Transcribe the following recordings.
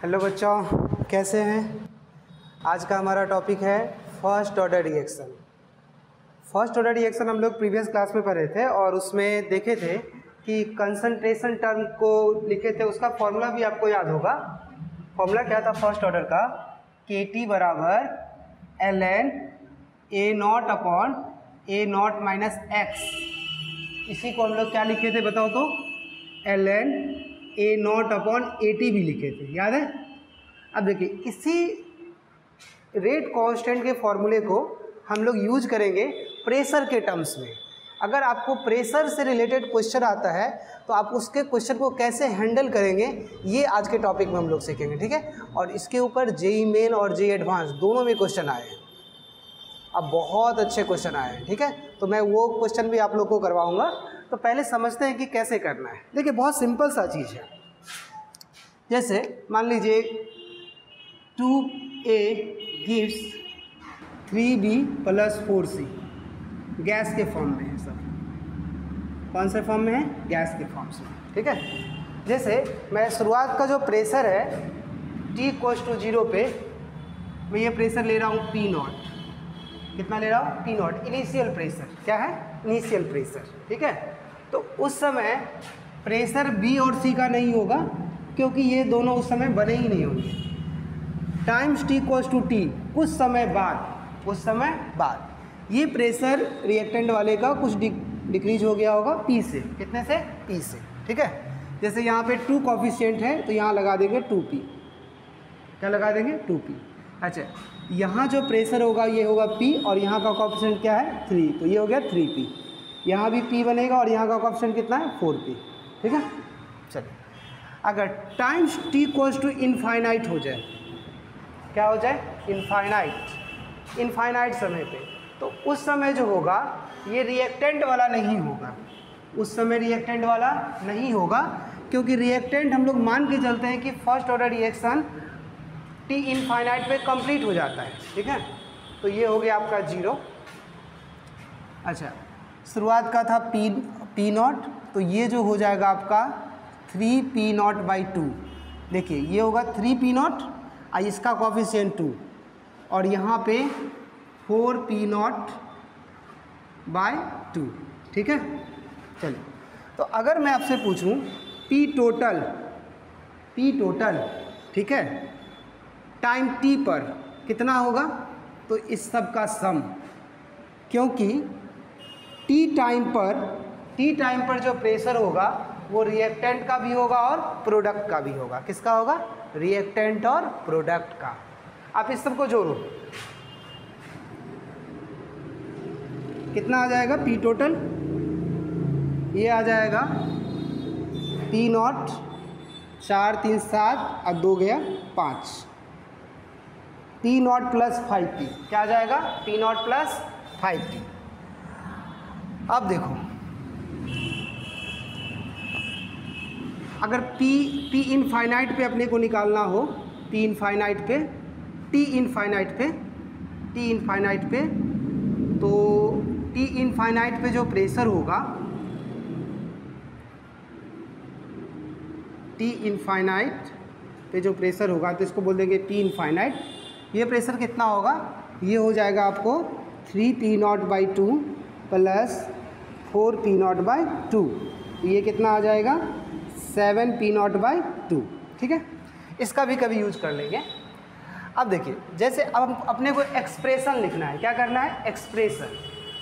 Hello बच्चों, कैसे हैं? आज का हमारा टॉपिक है first order reaction. First order reaction हम लोग प्रीवियस क्लास में पढ़े थे और उसमें देखे थे कि कंसंट्रेशन टर्म को लिखे थे, उसका फॉर्मूला भी आपको याद होगा। फॉर्मूला क्या था फर्स्ट ऑर्डर का? KT बराबर ln A0 upon A0 minus x। इसी को हम लोग क्या लिखे थे बताओ तो? ln A0 अपॉन AT भी लिखे थे, याद है? अब देखिए, इसी रेट कांस्टेंट के फॉर्मूले को हम लोग यूज करेंगे प्रेशर के टर्म्स में। अगर आपको प्रेशर से रिलेटेड क्वेश्चन आता है तो आप उसके क्वेश्चन को कैसे हैंडल करेंगे, ये आज के टॉपिक में हम लोग सीखेंगे, ठीक है? और इसके ऊपर जेईई मेन और जेईई एडवांस दोनों में क्वेश्चन आए हैं। अब बहुत अच्छे क्वेश्चन आए हैं, ठीक है? तो मैं वो क्वेश्चन भी आप लोग को करवाऊंगा। तो पहले समझते हैं कि कैसे करना है। देखिए, बहुत सिंपल सा चीज़ है। जैसे मान लीजिए 2A gives 3B plus 4C, gas के फॉर्म में है सब। कौन से फॉर्म में है? गैस के फॉर्म से, ठीक है? जैसे मैं शुरुआत का जो प्रेशर है T=0 पे मैं ये प्रेशर ले रहा हूँ P0। कितना ले रहा हूँ? P0। इनिशियल प्रेशर क्या है? इनिशियल प्रेशर, ठीक है? तो उस समय प्रेशर B और C का नहीं होगा क्योंकि ये दोनों उस समय बने ही नहीं होंगे। टाइम्स T=T, कुछ समय बाद ये प्रेशर रिएक्टेंट वाले का कुछ डिक्रीज हो गया होगा P से। कितने से? P से, ठीक है? जैसे यहाँ पे 2 कॉफिशिएंट है तो यहाँ लगा देंगे 2P। क्या लगा देंगे? 2P। अच्छा, यहाँ जो प्रेशर होगा ये होगा P और यहाँ का कॉफिशिएंट क्या है? 3, तो ये हो गया 3P। यहाँ भी P बनेगा और यहाँ का कॉफिशिएंट कितना है? 4P, ठीक है? चलिए, अगर टाइम्स T=इनफाइनाइट हो जाए, क्या हो जाए? इनफाइनाइट समय पे, तो उस समय जो होगा ये रिएक्टेंट वाला नहीं होगा। उस समय रिएक्टेंट वाला नहीं होगा क्योंकि रिएक्टेंट हम लोग मान के चलते हैं कि first order reaction T infinite पे कंप्लीट हो जाता है, ठीक है? तो ये हो गया आपका 0। अच्छा, शुरुआत का था P0, तो ये जो हो जाएगा आपका 3P0/2। देखिए, ये होगा 3P0 और इसका कॉफिशिएंट 2 और यहाँ पे 4P0/2, ठीक है? चलिए, तो अगर मैं आपसे पूछूं P टोटल, ठीक है, टाइम T पर कितना होगा, तो इस सब का सम, क्योंकि T टाइम पर जो प्रेशर होगा वो रिएक्टेंट का भी होगा और प्रोडक्ट का भी होगा। किसका होगा? रिएक्टेंट और प्रोडक्ट का। आप इस सब को जोड़ो, कितना आ जाएगा? P टोटल ये आ जाएगा P0, 4 3 7 और 2 गया 5, P0 प्लस 5P। क्या आ जाएगा? P0 plus 5P। अब देखो, अगर P इनफाइनाइट पे अपने को निकालना हो, T इनफाइनाइट पे, तो T इनफाइनाइट पे जो प्रेशर होगा, तो इसको बोल देंगे P इनफाइनाइट। ये प्रेशर कितना होगा? ये हो जाएगा आपको 3P0/2 प्लस 4P0/2। ये कितना आ जाएगा? 7P0/2, ठीक है? इसका भी कभी यूज कर लेंगे। अब देखिए, जैसे अब अपने को एक्सप्रेशन लिखना है। क्या करना है? एक्सप्रेशन।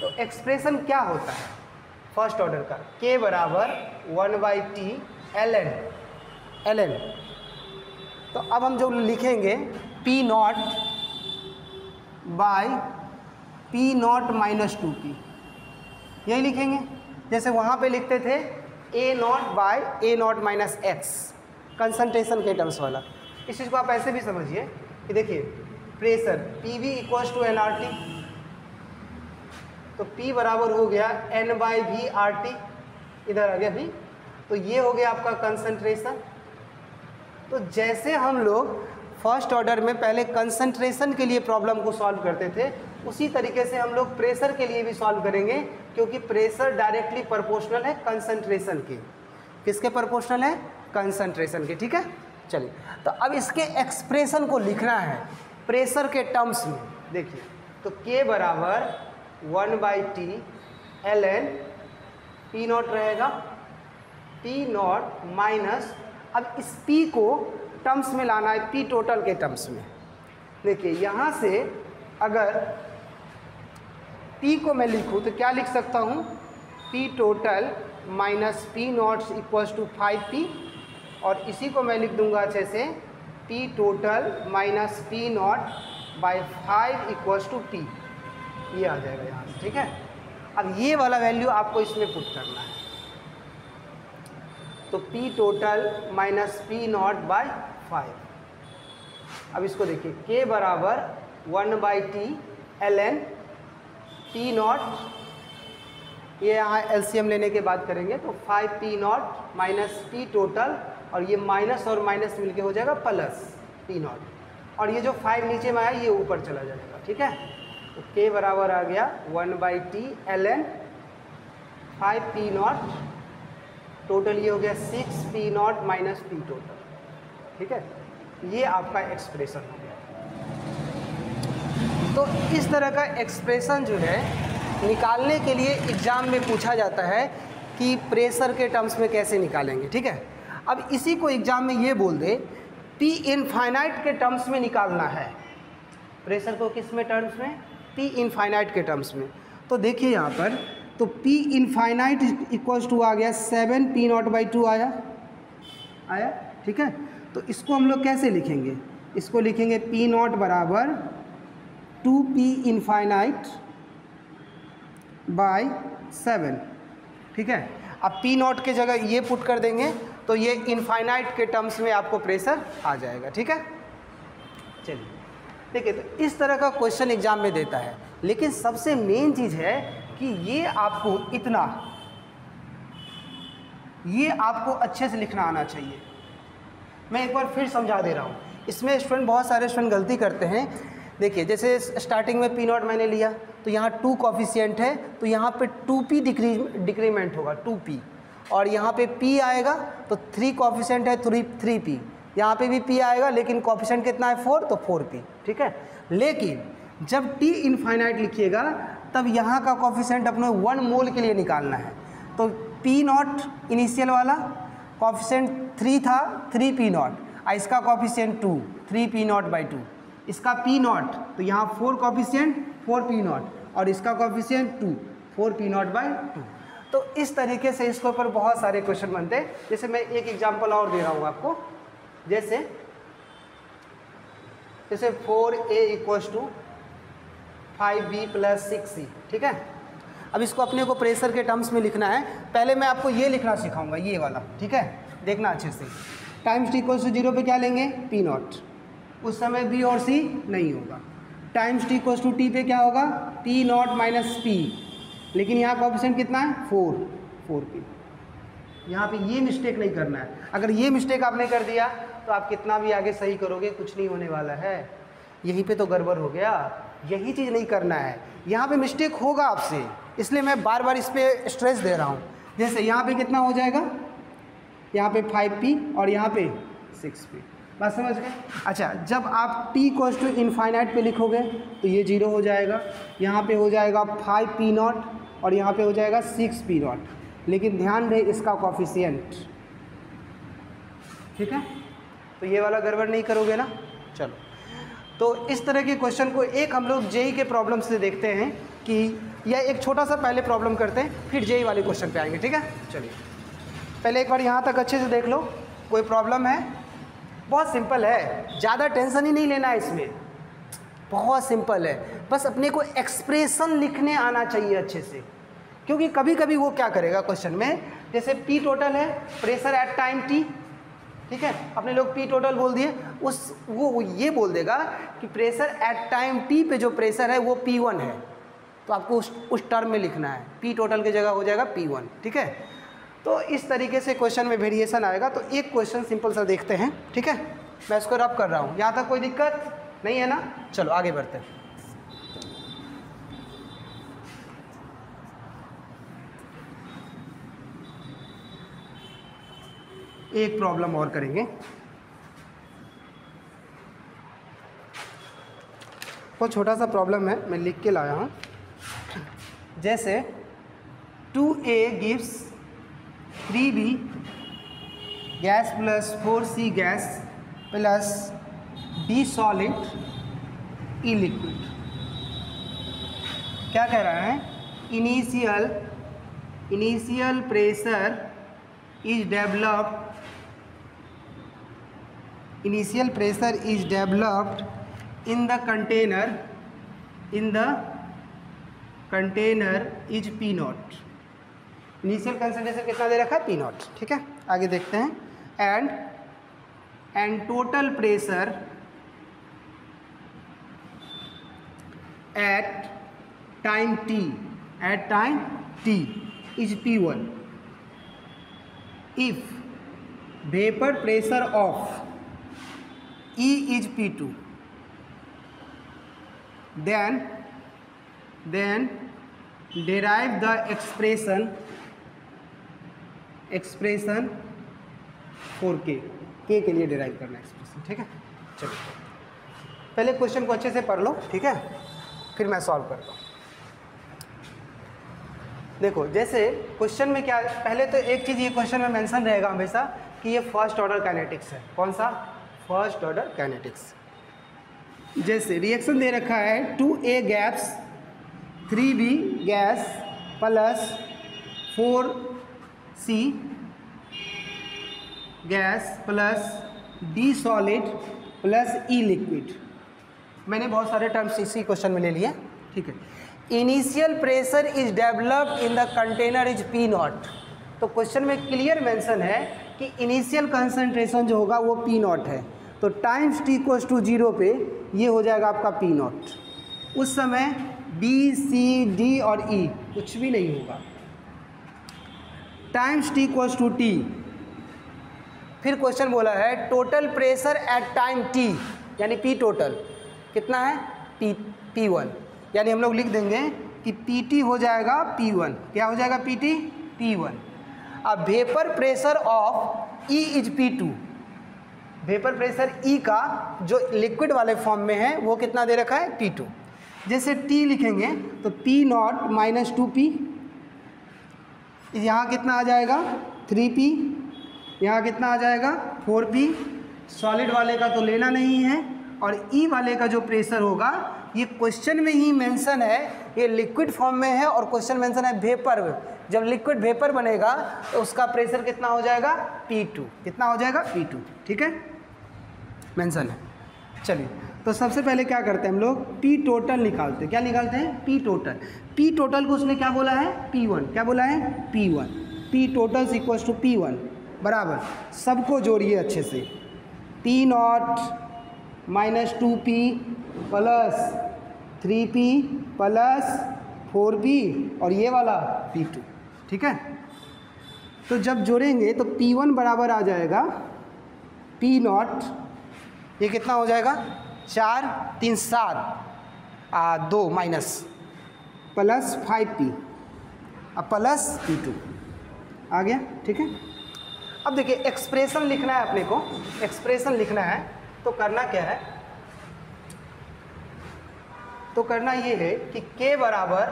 तो एक्सप्रेशन क्या होता है फर्स्ट ऑर्डर का? K बराबर 1/T ln। तो अब हम जो लिखेंगे P0/P0 माइनस 2P, यही लिखेंगे। जैसे वहाँ पे लिखते थे A0/A0 माइनस x, कंसंट्रेशन के टर्म्स वाला। इस चीज़ को आप ऐसे भी समझिए कि देखिए, प्रेशर PV=nRT, तो P बराबर हो गया N/V/RT, इधर आ गया V, तो ये हो गया आपका कंसंट्रेशन। तो जैसे हम लोग फर्स्ट ऑर्डर में पहले कंसंट्रेशन के लिए प्रॉब्लम को सॉल्व करते थे, उसी तरीके से हम लोग प्रेशर के लिए भी सॉल्व करेंगे, क्योंकि प्रेशर डायरेक्टली प्रोपोर्शनल है कंसंट्रेशन के। किसके प्रोपोर्शनल है? कंसंट्रेशन के, ठीक है? चलिए, तो अब इसके एक्सप्रेशन को लिखना है प्रेशर के टर्म्स में। देखिए, तो K बराबर 1/T ln P नॉट रहेगा, P नॉट माइनस, अब इस P को टर्म्स में लाना है, P टोटल के टर्म्स में। देखिए, यहाँ से अगर P को मैं लिखूँ तो क्या लिख सकता हूँ, P total minus P not equals to 5P, और इसी को मैं लिख दूंगा अच्छे से, P total minus P not by 5 equals to P, ये आ जाएगा यहाँ से। ठीक है, अब ये वाला वैल्यू आपको इसमें पुट करना है, तो P total minus P not by 5। अब इसको देखिए, K बराबर 1/T ln P नॉट, ये यहाँ एलसीएम लेने के बाद करेंगे, तो 5P not minus P total, और ये माइनस और माइनस मिलके हो जाएगा प्लस P नॉट, और ये जो 5 नीचे में आया ये ऊपर चला जाएगा। ठीक है, तो K बराबर आ गया 1/T ln 5P not total, ये हो गया 6P not minus P total. ठीक है, ये आपका एक्सप्रेशन हो गया। तो इस तरह का एक्सप्रेशन जो है निकालने के लिए एग्ज़ाम में पूछा जाता है कि प्रेशर के टर्म्स में कैसे निकालेंगे। ठीक है, अब इसी को एग्ज़ाम में ये बोल दे P इनफाइनाइट के टर्म्स में निकालना है, प्रेशर को किस में टर्म्स में, P इनफाइनाइट के टर्म्स में। तो देखिए यहाँ पर, तो P इनफाइनाइट इक्वल्स टू आ गया 7P नॉट बाई 2 आया। ठीक है, तो इसको हम लोग कैसे लिखेंगे, इसको लिखेंगे P नॉट बराबर 2P इनफाइनाइट बाई 7। ठीक है, अब P नॉट के जगह ये पुट कर देंगे तो ये इनफाइनाइट के टर्म्स में आपको प्रेशर आ जाएगा। ठीक है, चलिए देखिए, तो इस तरह का क्वेश्चन एग्जाम में देता है, लेकिन सबसे मेन चीज़ है कि ये आपको आपको अच्छे से लिखना आना चाहिए। मैं एक बार फिर समझा दे रहा हूँ, इसमें स्टूडेंट, बहुत सारे स्टूडेंट गलती करते हैं। देखिए, जैसे स्टार्टिंग में P नॉट मैंने लिया तो यहाँ 2 कॉफिशिएंट है, तो यहाँ पे 2P डिक्रीमेंट होगा 2P, और यहाँ पे P आएगा तो 3 कॉफिशिएंट है 3P, यहाँ पे भी P आएगा लेकिन कॉफिशिएंट कितना है 4, तो 4P। ठीक है, लेकिन जब T इनफाइनाइट लिखिएगा तब यहाँ का कॉफिशिएंट अपने 1 मोल के लिए निकालना है। तो P नॉट इनिशियल वाला कॉफिशिएंट 3 था, 3P नॉट, इसका कॉफिशिएंट 2, 3P नॉट बाई 2, इसका P नॉट, तो यहाँ 4 कॉफिशिएंट 4P नॉट, और इसका कॉफिशिएंट 2, 4P नॉट बाई 2। तो इस तरीके से इसके ऊपर बहुत सारे क्वेश्चन बनते हैं। जैसे मैं एक एग्जांपल और दे रहा हूँ आपको, जैसे 4A equals to 5B plus 6C। ठीक है, अब इसको अपने को प्रेशर के टर्म्स में लिखना है। पहले मैं आपको ये लिखना सिखाऊंगा, ये वाला। ठीक है, देखना अच्छे से। टाइम्स T इक्वल्स टू 0 पे क्या लेंगे, P नॉट, उस समय B और C नहीं होगा। Times T equals to T पे क्या होगा, P नॉट माइनस P, लेकिन यहाँ कॉफिशिएंट कितना है 4P। यहाँ पे ये मिस्टेक नहीं करना है। अगर ये मिस्टेक आपने कर दिया तो आप कितना भी आगे सही करोगे कुछ नहीं होने वाला है, यहीं पे तो गड़बड़ हो गया। यही चीज़ नहीं करना है, यहाँ पे मिस्टेक होगा आपसे, इसलिए मैं बार बार इस पर स्ट्रेस दे रहा हूँ। जैसे यहाँ पे कितना हो जाएगा, यहाँ पे 5P और यहाँ पे 6P, बात समझ गए। अच्छा, जब आप T इक्वल्स टू इनफाइनाइट पे लिखोगे तो ये 0 हो जाएगा, यहाँ पे हो जाएगा 5P नॉट और यहाँ पे हो जाएगा 6P नॉट, लेकिन ध्यान रहे इसका कॉफिशिएंट। ठीक है, तो ये वाला गड़बड़ नहीं करोगे ना। चलो, तो इस तरह के क्वेश्चन को एक हम लोग जेई के प्रॉब्लम से देखते हैं कि, या एक छोटा सा पहले प्रॉब्लम करते हैं फिर जेई वाले क्वेश्चन पे आएंगे। ठीक है, चलिए पहले एक बार यहाँ तक अच्छे से देख लो। कोई प्रॉब्लम है, बहुत सिंपल है, ज़्यादा टेंशन ही नहीं लेना है इसमें, बहुत सिंपल है। बस अपने को एक्सप्रेशन लिखने आना चाहिए अच्छे से, क्योंकि कभी कभी वो क्या करेगा क्वेश्चन में, जैसे P टोटल है, प्रेशर एट टाइम T। ठीक है, अपने लोग P टोटल बोल दिए, वो ये बोल देगा कि प्रेशर एट टाइम T पे जो प्रेशर है वो P1 है, तो आपको उस टर्म में लिखना है। P टोटल की जगह हो जाएगा P1। ठीक है, तो इस तरीके से क्वेश्चन में वेरिएशन आएगा। तो एक क्वेश्चन सिंपल सा देखते हैं। ठीक है, मैं इसको रब कर रहा हूँ, यहाँ तक कोई दिक्कत नहीं है ना। चलो आगे बढ़ते हैं। एक प्रॉब्लम और करेंगे। को छोटा सा प्रॉब्लम है, मैं लिख के लाया हूँ। जैसे 2A gives 3B gas plus 4C gas plus D solid E liquid. क्या कह रहा है? Initial pressure is developed in the container is P not. Initial concentration कितना दे रखा है? P not. ठीक है, आगे देखते हैं। And total pressure at time T is P1 if vapor pressure of E is P2, then derive the expression for K के लिए डिराइव करना एक्सप्रेशन। ठीक है, चलो पहले क्वेश्चन को अच्छे से पढ़ लो, ठीक है, फिर मैं सॉल्व करता हूँ। देखो जैसे क्वेश्चन में क्या, पहले तो एक चीज़ ये क्वेश्चन में मेंशन रहेगा हमेशा कि ये फर्स्ट ऑर्डर काइनेटिक्स है। कौन सा? First order kinetics. जैसे रिएक्शन दे रखा है 2A gas 3B gas plus 4C gas plus D solid plus E liquid. मैंने बहुत सारे टर्म्स इसी क्वेश्चन में ले लिए, ठीक है। Initial pressure is developed in the container is P not. तो क्वेश्चन में क्लियर मेंशन है कि इनिशियल कंसंट्रेशन जो होगा वो P नॉट है। तो टाइम्स T इक्वल्स टू 0 पे ये हो जाएगा आपका P नॉट। उस समय B, C, D और E कुछ भी नहीं होगा। Times T equals to T। फिर क्वेश्चन बोला है total pressure at time T, यानी P टोटल कितना है? P1, यानी हम लोग लिख देंगे कि PT हो जाएगा P1। क्या हो जाएगा? P1। अब vapour pressure of E is P2। Vapour pressure E का जो लिक्विड वाले फॉर्म में है वो कितना दे रखा है? P2। जैसे T लिखेंगे तो P नॉट माइनस 2P, यहाँ कितना आ जाएगा? 3P, यहाँ कितना आ जाएगा? 4P। सॉलिड वाले का तो लेना नहीं है, और E वाले का जो प्रेशर होगा ये क्वेश्चन में ही मेंशन है, ये लिक्विड फॉर्म में है और क्वेश्चन मेंशन है वेपर। जब लिक्विड वेपर बनेगा तो उसका प्रेशर कितना हो जाएगा? P2। कितना हो जाएगा? P2। ठीक है, मेंशन है। चलिए तो सबसे पहले क्या करते हैं हम लोग? P टोटल निकालते हैं। क्या निकालते हैं? P total. P टोटल को उसने क्या बोला है? P1। क्या बोला है? P1। P total equals to P1 बराबर, सबको जोड़िए अच्छे से। P not minus 2P plus 3P plus 4P और ये वाला P2। ठीक है, तो जब जोड़ेंगे तो P1 बराबर आ जाएगा P नॉट, ये कितना हो जाएगा? 4 3 7 2 माइनस प्लस 5P अब प्लस P2 आ गया। ठीक है, अब देखिए एक्सप्रेशन लिखना है अपने को। एक्सप्रेशन लिखना है तो करना क्या है? तो करना ये है कि K बराबर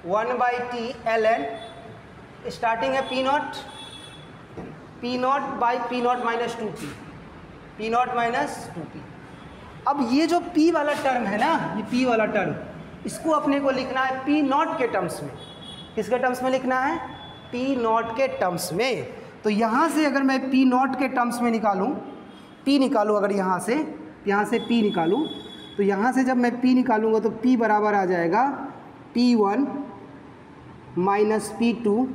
1/T ln, स्टार्टिंग है P not by P not minus 2P, P not minus 2P। अब ये जो P वाला टर्म है ना, ये P वाला टर्म, इसको अपने को लिखना है P नॉट के टर्म्स में। किसके टर्म्स में लिखना है? P नॉट के टर्म्स में। तो यहाँ से अगर मैं P नॉट के टर्म्स में निकालूँ, P निकालूँ, अगर यहाँ से P निकालूँ, तो यहाँ से जब मैं P निकालूँगा तो P बराबर आ जाएगा P1 minus P2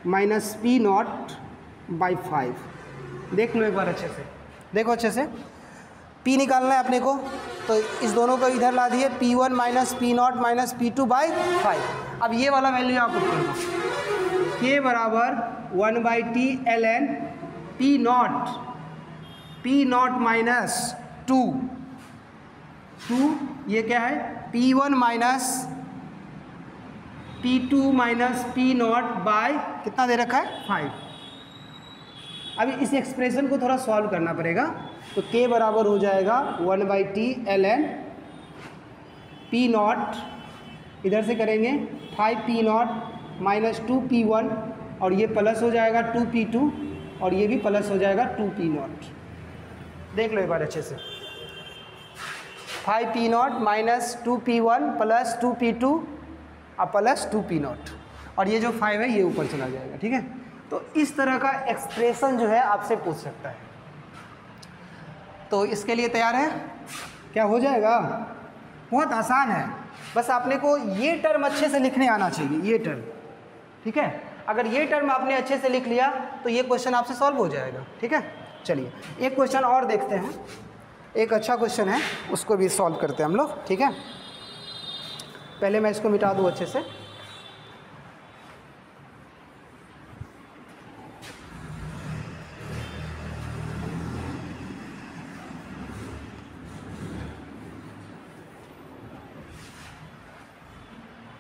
minus P not by 5। देख लो एक बार अच्छे से, देखो अच्छे से। P निकालना है अपने को, तो इस दोनों को इधर ला दिए, P1 minus P not minus P2 by 5। अब ये वाला वैल्यू आप पुट करो, K बराबर 1/T ln P not minus 2, ये क्या है? P1 minus P2 minus P not by कितना दे रखा है? 5। अभी इस एक्सप्रेशन को थोड़ा सॉल्व करना पड़ेगा। तो k बराबर हो जाएगा 1/t ln p नॉट, इधर से करेंगे 5p0 माइनस 2p1 और ये प्लस हो जाएगा 2p2 और ये भी प्लस हो जाएगा 2p0। देख लो एक बार अच्छे से, 5p0 minus 2p1 plus 2p2 और प्लस 2p0 और ये जो 5 है ये ऊपर चला जाएगा। ठीक है, तो इस तरह का एक्सप्रेशन जो है आपसे पूछ सकता है। तो इसके लिए तैयार है? क्या हो जाएगा? बहुत आसान है, बस आपने को ये टर्म अच्छे से लिखने आना चाहिए, ये टर्म। ठीक है, अगर ये टर्म आपने अच्छे से लिख लिया तो ये क्वेश्चन आपसे सॉल्व हो जाएगा। ठीक है, चलिए एक क्वेश्चन और देखते हैं, एक अच्छा क्वेश्चन है, उसको भी सॉल्व करते हैं हम लोग। ठीक है, पहले मैं इसको मिटा दूँ अच्छे से।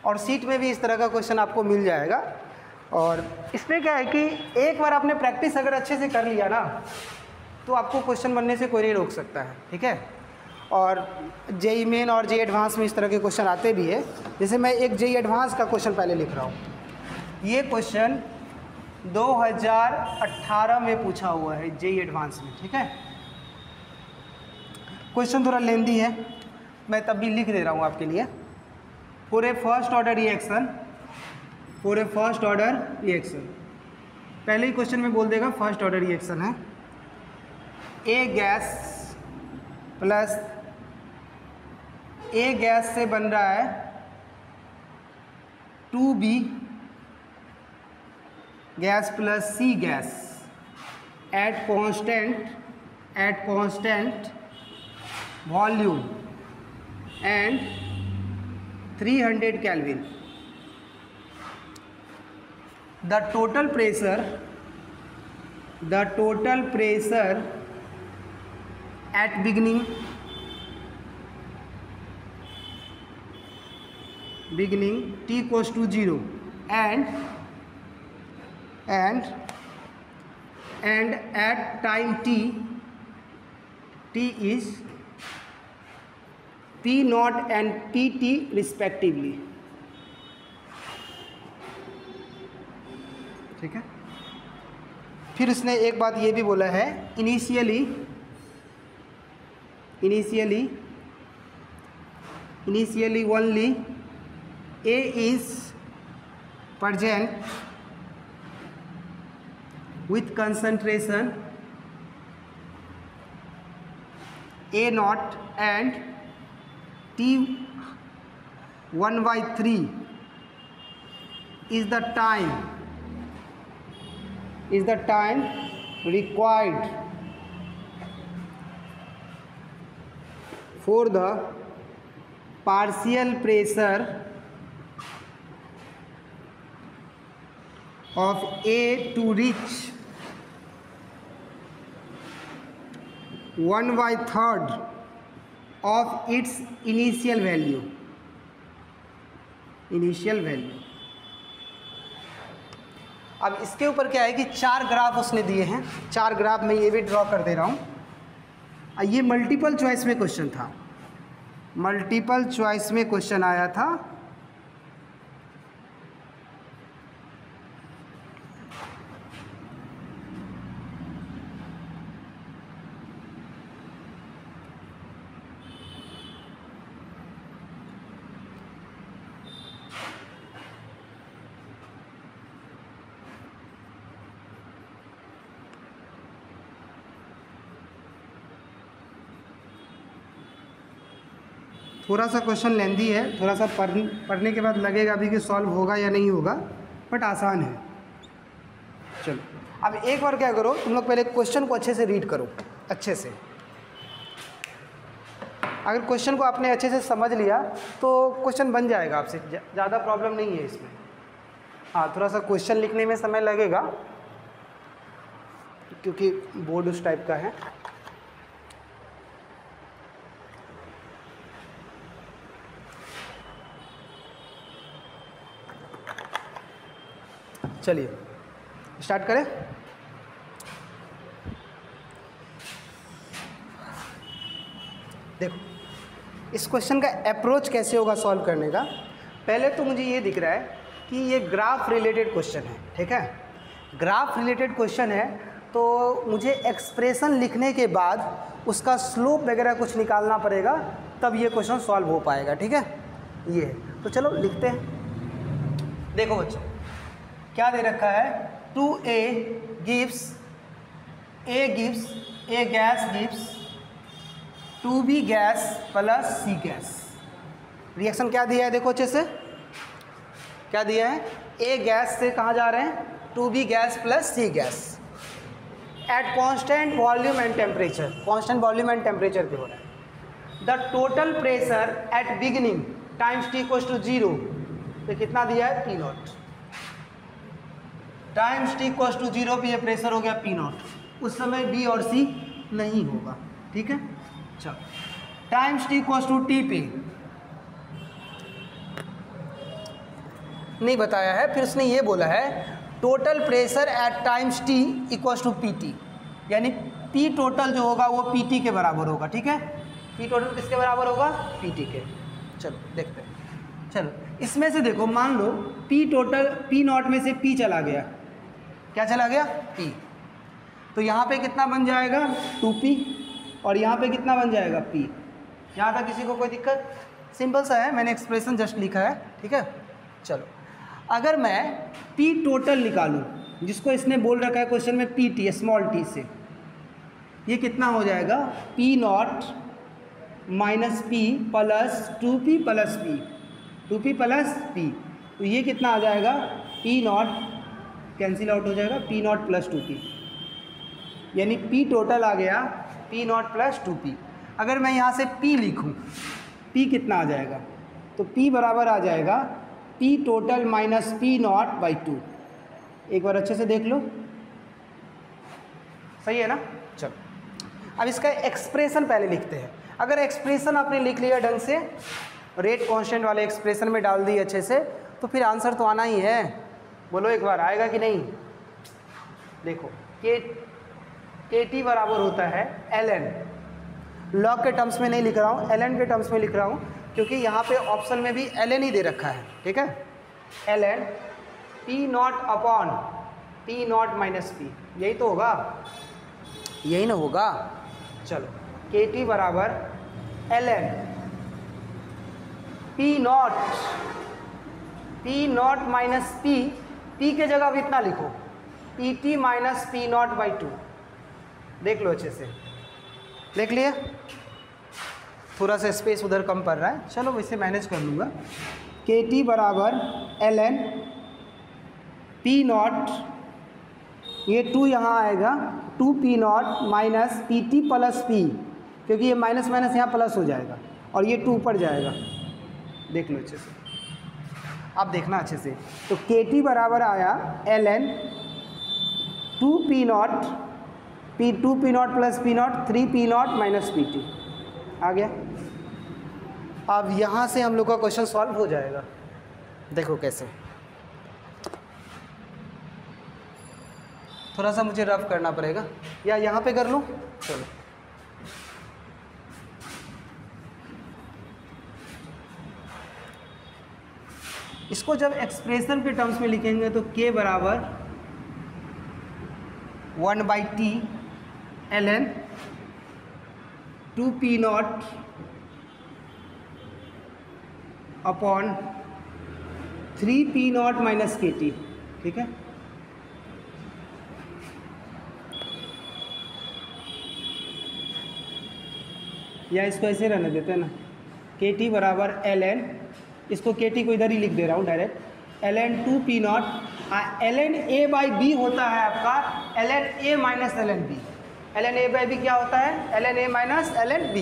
और सीट में भी इस तरह का क्वेश्चन आपको मिल जाएगा। और इसमें क्या है कि एक बार आपने प्रैक्टिस अगर अच्छे से कर लिया ना तो आपको क्वेश्चन बनने से कोई नहीं रोक सकता है। ठीक है, और जेई मेन और जेई एडवांस में इस तरह के क्वेश्चन आते भी है। जैसे मैं एक जेई एडवांस का क्वेश्चन पहले लिख रहा हूँ। ये क्वेश्चन 2018 में पूछा हुआ है जेई एडवांस में। ठीक है, क्वेश्चन थोड़ा लेंदी है, मैं तब भी लिख दे रहा हूँ आपके लिए। For a first order reaction, for a first order reaction, पहले ही क्वेश्चन में बोल देगा फर्स्ट ऑर्डर रिएक्शन है। A gas plus a gas से बन रहा है 2b gas plus c gas at constant volume and 300 Kelvin. The total pressure at beginning t equals to 0 and at time t is P not and PT respectively. ठीक है, फिर उसने एक बात ये भी बोला है, initially only A is present with concentration A naught and T1/3 is the time required for the partial pressure of A to reach 1/3 of its initial value। अब इसके ऊपर क्या है कि 4 ग्राफ उसने दिए हैं, 4 ग्राफ मैं ये भी ड्रॉ कर दे रहा हूँ। ये मल्टीपल चॉइस में क्वेश्चन था, मल्टीपल चॉइस में क्वेश्चन आया था। थोड़ा सा क्वेश्चन लेंदी है, थोड़ा सा पढ़ने के बाद लगेगा भी कि सॉल्व होगा या नहीं होगा, बट आसान है। चलो अब एक बार क्या करो, तुम लोग पहले क्वेश्चन को अच्छे से रीड करो, अच्छे से। अगर क्वेश्चन को आपने अच्छे से समझ लिया तो क्वेश्चन बन जाएगा आपसे, ज़्यादा प्रॉब्लम नहीं है इसमें। हाँ, थोड़ा सा क्वेश्चन लिखने में समय लगेगा क्योंकि बोर्ड उस टाइप का है। चलिए स्टार्ट करें। देखो इस क्वेश्चन का अप्रोच कैसे होगा सॉल्व करने का। पहले तो मुझे ये दिख रहा है कि ये ग्राफ रिलेटेड क्वेश्चन है, ठीक है। ग्राफ रिलेटेड क्वेश्चन है तो मुझे एक्सप्रेशन लिखने के बाद उसका स्लोप वगैरह कुछ निकालना पड़ेगा, तब ये क्वेश्चन सॉल्व हो पाएगा, ठीक है। ये तो चलो लिखते हैं। देखो बच्चों क्या दे रखा है, 2a gives a gas gives 2b gas plus c gas. Reaction क्या दिया है, देखो अच्छे से क्या दिया है, a गैस से कहाँ जा रहे हैं, 2b gas plus c gas at constant volume and temperature, constant volume and temperature पे हो रहा है। The total pressure at beginning times t equals to 0, तो कितना दिया है, P not times t equals to 0 पे ये प्रेशर हो गया P नॉट। उस समय B और C नहीं होगा, ठीक है। चलो times t equals to T पे नहीं बताया है, फिर उसने ये बोला है total pressure at times t equals to PT, यानी P टोटल जो होगा वो PT के बराबर होगा, ठीक है। P टोटल किसके बराबर होगा, PT के। चलो देखते हैं। चलो इसमें से देखो, मान लो P टोटल P नॉट में से P चला गया, क्या चला गया, P, तो यहाँ पे कितना बन जाएगा 2P और यहाँ पे कितना बन जाएगा P। यहाँ तक किसी को कोई दिक्कत, सिंपल सा है, मैंने एक्सप्रेशन जस्ट लिखा है, ठीक है। चलो अगर मैं P टोटल निकालूं, जिसको इसने बोल रखा है क्वेश्चन में PT स्मॉल t से, ये कितना हो जाएगा, P not minus P plus 2P plus P, 2P plus P, तो ये कितना आ जाएगा, P नॉट कैंसिल आउट हो जाएगा, P नॉट प्लस 2P, यानी P टोटल आ गया P नॉट प्लस 2P। अगर मैं यहाँ से P लिखूँ, P कितना आ जाएगा, तो P बराबर आ जाएगा P total minus P not by 2। एक बार अच्छे से देख लो, सही है ना। चलो अब इसका एक्सप्रेशन पहले लिखते हैं। अगर एक्सप्रेशन आपने लिख लिया ढंग से, रेट कांस्टेंट वाले एक्सप्रेशन में डाल दी अच्छे से, तो फिर आंसर तो आना ही है। बोलो एक बार, आएगा कि नहीं। देखो KT बराबर होता है ln, लॉग के टर्म्स में नहीं लिख रहा हूँ, ln के टर्म्स में लिख रहा हूँ, क्योंकि यहाँ पे ऑप्शन में भी ln ही दे रखा है, ठीक है। ln P not upon P not minus P, यही तो होगा, यही ना होगा। चलो KT बराबर ln P not minus P के जगह अब इतना लिखो, PT minus P not by 2। देख लो अच्छे से, देख लिए, थोड़ा सा स्पेस उधर कम पड़ रहा है, चलो वैसे मैनेज कर लूँगा। KT बराबर ln P नॉट, ये 2 यहाँ आएगा, 2P not minus PT plus P, क्योंकि ये माइनस माइनस यहाँ प्लस हो जाएगा और ये 2 ऊपर जाएगा। देख लो अच्छे से, अब देखना अच्छे से, तो KT बराबर आया ln 2P not P not plus P not 3P not minus PT आ गया। अब यहाँ से हम लोग का क्वेश्चन सॉल्व हो जाएगा। देखो कैसे, थोड़ा सा मुझे रफ करना पड़ेगा, या यहाँ पे कर लूँ। चलो इसको जब एक्सप्रेशन के टर्म्स में लिखेंगे तो K बराबर 1/T ln 2P not upon 3P not minus KT, ठीक है। या इसको ऐसे रहने देते हैं ना, KT बराबर ln, इसको KT को इधर ही लिख दे रहा हूँ direct, ln 2P not, ln A by B होता है आपका ln A minus ln B। ln A by B क्या होता है, ln A minus ln B,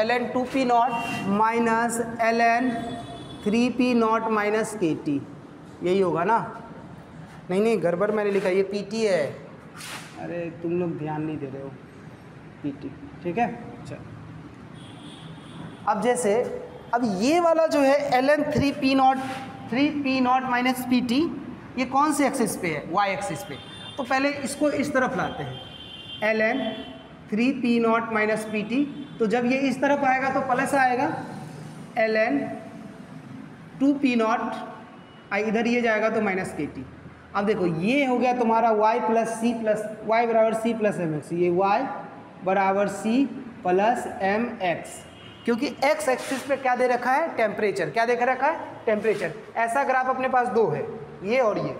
ln 2P not minus ln 3P not minus KT, यही होगा ना। नहीं गड़बड़ मैंने लिखा, ये PT है, अरे तुम लोग ध्यान नहीं दे रहे हो, PT, ठीक है। चलो अब जैसे, अब ये वाला जो है ln 3P not minus PT, ये कौन से एक्सिस पे है, y एक्सिस पे, तो पहले इसको इस तरफ लाते हैं, ln 3P0 माइनस PT। तो जब ये इस तरफ आएगा तो प्लस आएगा, ln 2P0, इधर ये जाएगा तो माइनस KT। अब देखो ये हो गया तुम्हारा y plus c plus y बराबर सी प्लस एम एक्स, ये y बराबर सी प्लस एम एक्स, क्योंकि x एक्सिस पे क्या दे रखा है, टेम्परेचर। क्या देख रखा है, टेम्परेचर। ऐसा ग्राफ अपने पास दो है, ये और ये।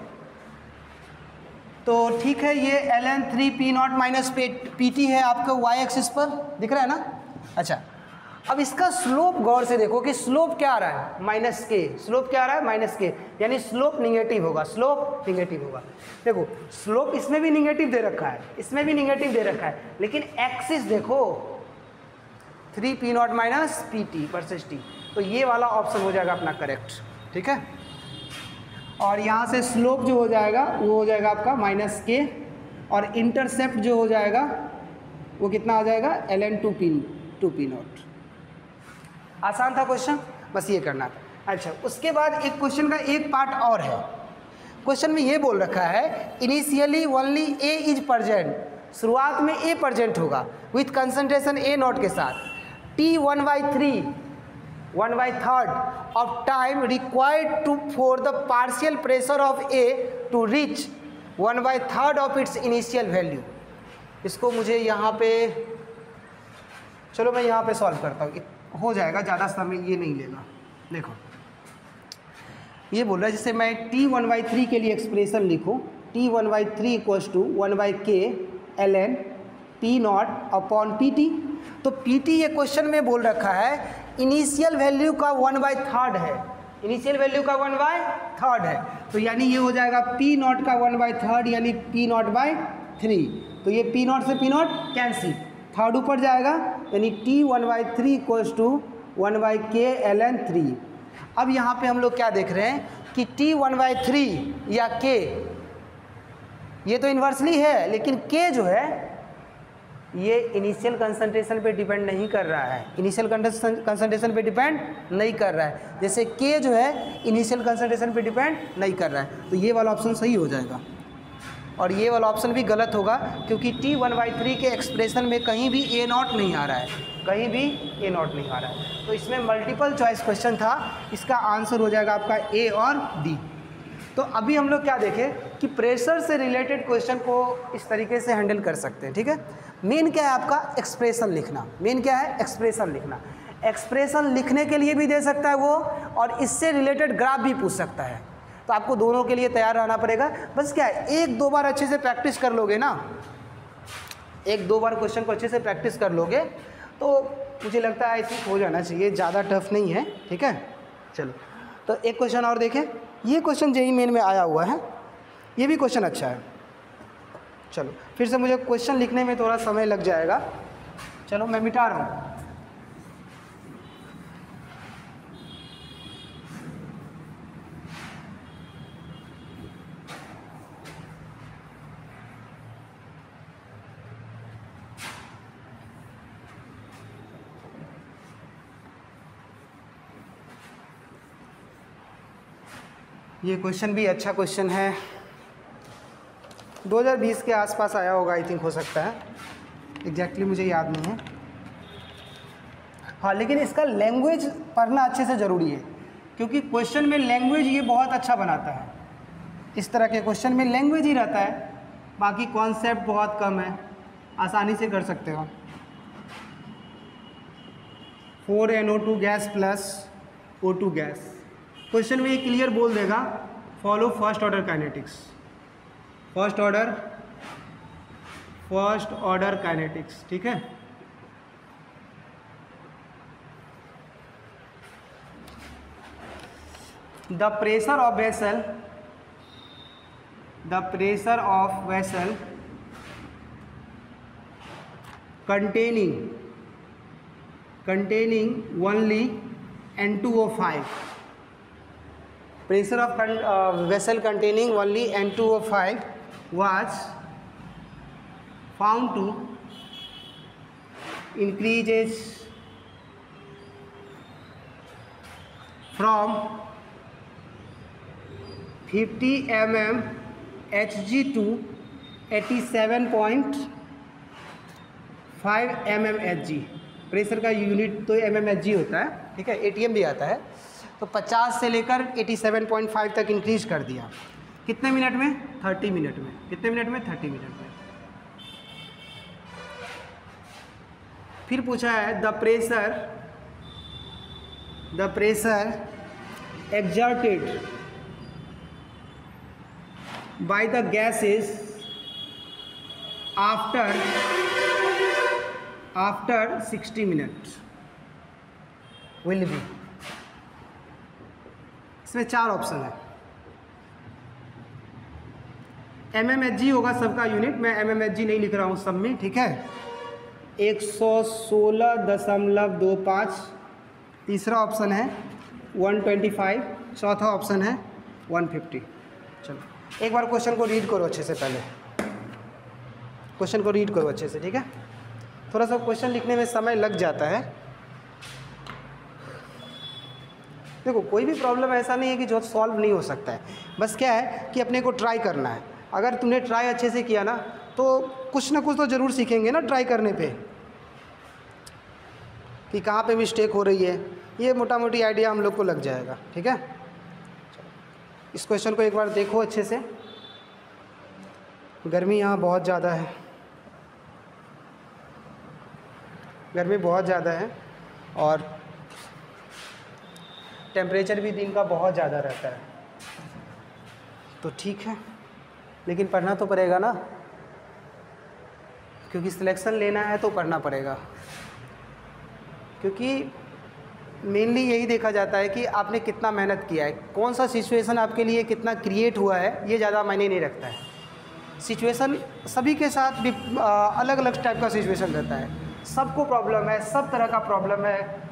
तो ठीक है, ये ln 3P0 माइनस PT है आपका y एक्सिस पर, दिख रहा है ना। अच्छा, अब इसका स्लोप गौर से देखो कि स्लोप क्या आ रहा है, माइनस के। स्लोप क्या आ रहा है, माइनस के, यानी स्लोप निगेटिव होगा, स्लोप निगेटिव होगा। देखो स्लोप इसमें भी निगेटिव दे रखा है, इसमें भी निगेटिव दे रखा है, लेकिन एक्सिस देखो 3P0 minus PT versus T, तो ये वाला ऑप्शन हो जाएगा अपना करेक्ट। ठीक है, और यहाँ से स्लोप जो हो जाएगा वो हो जाएगा आपका माइनस के, और इंटरसेप्ट जो हो जाएगा वो कितना आ जाएगा, ln 2P0। आसान था क्वेश्चन, बस ये करना था। अच्छा, उसके बाद एक क्वेश्चन का एक पार्ट और है। क्वेश्चन में ये बोल रखा है initially only A is present, शुरुआत में A प्रेजेंट होगा विथ कंसंट्रेशन A0 के साथ। T 1/3 of time required to for the partial pressure of A to reach 1/3 of its initial value. इसको मुझे यहाँ पे, चलो मैं यहाँ पे सॉल्व करता हूँ, हो जाएगा, ज़्यादा समय ये नहीं लेगा। देखो ये बोल रहा है, जैसे मैं T 1/3 के लिए एक्सप्रेशन लिखूँ, T 1/3 equals to 1/k ln P0 upon PT। तो PT ये क्वेश्चन में बोल रखा है इनिशियल वैल्यू का 1/3 है, इनिशियल वैल्यू का 1/3 है, तो यानी ये हो जाएगा P0 का 1/3 यानी P0/3। तो ये P0 से P0 कैंसिल, थर्ड ऊपर जाएगा, यानी T 1/3 equals to 1/k ln 3। अब यहाँ पे हम लोग क्या देख रहे हैं कि T 1/3 या K, ये तो इन्वर्सली है, लेकिन K जो है ये इनिशियल कंसंट्रेशन पे डिपेंड नहीं कर रहा है, इनिशियल कंसंट्रेशन पे डिपेंड नहीं कर रहा है। जैसे K जो है इनिशियल कंसंट्रेशन पे डिपेंड नहीं कर रहा है, तो ये वाला ऑप्शन सही हो जाएगा। और ये वाला ऑप्शन भी गलत होगा, क्योंकि T 1/3 के एक्सप्रेशन में कहीं भी A0 नहीं आ रहा है, कहीं भी A0 नहीं आ रहा है। तो इसमें मल्टीपल चॉइस क्वेश्चन था, इसका आंसर हो जाएगा आपका A और D। तो अभी हम लोग क्या देखें कि प्रेशर से रिलेटेड क्वेश्चन को इस तरीके से हैंडल कर सकते हैं। ठीक है, मेन क्या है आपका, एक्सप्रेशन लिखना। मेन क्या है, एक्सप्रेशन लिखना। एक्सप्रेशन लिखने के लिए भी दे सकता है वो, और इससे रिलेटेड ग्राफ भी पूछ सकता है। तो आपको दोनों के लिए तैयार रहना पड़ेगा। बस क्या है, एक दो बार अच्छे से प्रैक्टिस कर लोगे ना, एक दो बार क्वेश्चन को अच्छे से प्रैक्टिस कर लोगे तो मुझे लगता है आई थिंक हो जाना चाहिए, ज़्यादा टफ नहीं है। ठीक है, चलो तो एक क्वेश्चन और देखें। ये क्वेश्चन जेईई मेन में आया हुआ है, ये भी क्वेश्चन अच्छा है। चलो फिर से मुझे क्वेश्चन लिखने में थोड़ा समय लग जाएगा, चलो मैं मिटा रहा हूँ। ये क्वेश्चन भी अच्छा क्वेश्चन है, 2020 के आसपास आया होगा आई थिंक, हो सकता है, एग्जैक्टली मुझे याद नहीं है। हाँ, लेकिन इसका लैंग्वेज पढ़ना अच्छे से ज़रूरी है, क्योंकि क्वेश्चन में लैंग्वेज ये बहुत अच्छा बनाता है। इस तरह के क्वेश्चन में लैंग्वेज ही रहता है, बाकी कॉन्सेप्ट बहुत कम है, आसानी से कर सकते हो। 4NO2 gas plus O2 gas, question में ये क्लियर बोल देगा follow first order kinetics, first order kinetics. ठीक है, the pressure of vessel containing only N2O5, pressure of vessel containing only N2O5 was found to increases from 50 mm Hg to 87.5 5 mmHg, pressure का unit तो mmHg होता है, ठीक है, ATM भी आता है। तो 50 से लेकर 87.5 तक इंक्रीज कर दिया। कितने मिनट में? 30 मिनट में। कितने मिनट में? 30 मिनट में। फिर पूछा है the pressure exerted by the gases after 60 minutes will be। इसमें 4 ऑप्शन है। mmHg होगा सबका यूनिट, मैं mmHg नहीं लिख रहा हूँ सब में, ठीक है। 116.25। तीसरा ऑप्शन है 125। चौथा ऑप्शन है 150। चलो एक बार क्वेश्चन को रीड करो अच्छे से, पहले क्वेश्चन को रीड करो अच्छे से, ठीक है। थोड़ा सा क्वेश्चन लिखने में समय लग जाता है। देखो कोई भी प्रॉब्लम ऐसा नहीं है कि जो सॉल्व नहीं हो सकता है, बस क्या है कि अपने को ट्राई करना है। अगर तुमने ट्राई अच्छे से किया ना तो कुछ ना कुछ तो ज़रूर सीखेंगे ना ट्राई करने पे, कि कहाँ पे मिस्टेक हो रही है, ये मोटा मोटी आइडिया हम लोग को लग जाएगा, ठीक है। इस क्वेश्चन को एक बार देखो अच्छे से। गर्मी यहाँ बहुत ज़्यादा है, गर्मी बहुत ज़्यादा है और टेम्परेचर भी दिन का बहुत ज़्यादा रहता है, तो ठीक है, लेकिन पढ़ना तो पड़ेगा ना, क्योंकि सिलेक्शन लेना है तो पढ़ना पड़ेगा। क्योंकि मेनली यही देखा जाता है कि आपने कितना मेहनत किया है, कौन सा सिचुएशन आपके लिए कितना क्रिएट हुआ है, ये ज़्यादा मायने नहीं रखता है। सिचुएशन सभी के साथ भी अलग अलग टाइप का सिचुएशन रहता है, सबको प्रॉब्लम है, सब तरह का प्रॉब्लम है,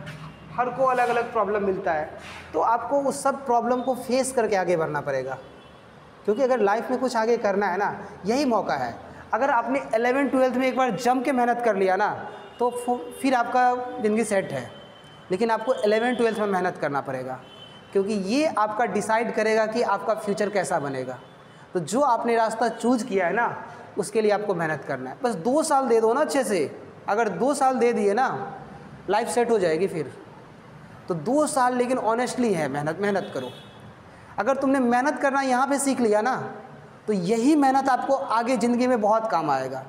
हर को अलग अलग प्रॉब्लम मिलता है। तो आपको उस सब प्रॉब्लम को फेस करके आगे बढ़ना पड़ेगा, क्योंकि अगर लाइफ में कुछ आगे करना है ना, यही मौका है। अगर आपने 11th-12th में एक बार जम के मेहनत कर लिया ना तो फिर आपका ज़िंदगी सेट है, लेकिन आपको 11th-12th में मेहनत करना पड़ेगा, क्योंकि ये आपका डिसाइड करेगा कि आपका फ्यूचर कैसा बनेगा। तो जो आपने रास्ता चूज़ किया है ना, उसके लिए आपको मेहनत करना है। बस 2 साल दे दो ना अच्छे से, अगर 2 साल दे दिए ना लाइफ सेट हो जाएगी फिर। तो 2 साल लेकिन ऑनेस्टली है, मेहनत करो। अगर तुमने मेहनत करना यहाँ पे सीख लिया ना तो यही मेहनत आपको आगे ज़िंदगी में बहुत काम आएगा।